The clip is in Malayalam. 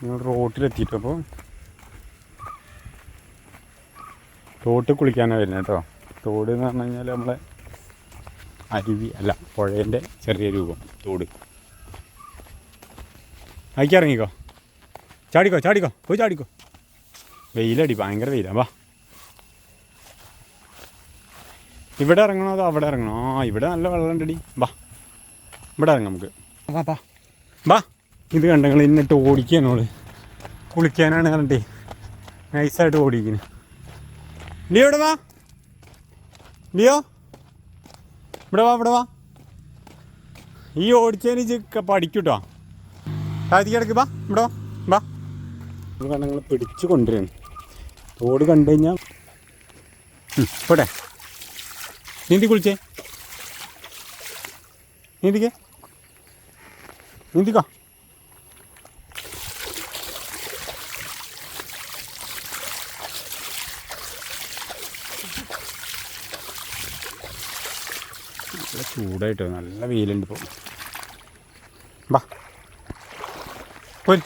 ഞങ്ങൾ റോട്ടിലെത്തിയിട്ടപ്പോൾ തോട്ടിൽ കുളിക്കാനാണ് വരുന്നത് കേട്ടോ. തോട് എന്ന് പറഞ്ഞു കഴിഞ്ഞാൽ നമ്മളെ അരുവി അല്ല, പുഴേൻ്റെ ചെറിയ രൂപം തോട്. അതിലേക്ക് ഇറങ്ങിക്കോ, ചാടിക്കോ ചാടിക്കോ, പോയി ചാടിക്കോ. വെയിലടി, ഭയങ്കര വെയിലാണ്. വാ, ഇവിടെ ഇറങ്ങണോ അതോ അവിടെ ഇറങ്ങണോ? ഇവിടെ നല്ല വെള്ളം ഉണ്ടടി. വാ, ഇവിടെ ഇറങ്ങാം നമുക്ക്. വാ വാ വാ. ഇത് കണ്ടങ്ങൾ എന്നിട്ട് ഓടിക്കാനോള് കുളിക്കാനാണ് കണ്ടേ, നൈസായിട്ട് ഓടിക്കുന്നു. ലിയോ ഇവിടെ വാ, ലിയോ ഇവിടെ വാ, ഇവിടെ വാ. ഈ ഓടിച്ചതിന് പഠിക്കൂട്ടോ. താഴത്തേക്ക് കിടക്ക്. വാ, ഇവിടെ വാ വാ. ഇത് കണ്ടങ്ങൾ പിടിച്ച് കൊണ്ടുവരാണ്. തോട് കണ്ടു കഴിഞ്ഞാൽ പോട്ടെ. നീന്തി കുളിച്ചേ, നീന്തിക്കേ, നീന്തിക്കോ. നല്ല ചൂടായിട്ടോ, നല്ല വെയിലുണ്ട് ഇപ്പോൾ. വാ പോര്.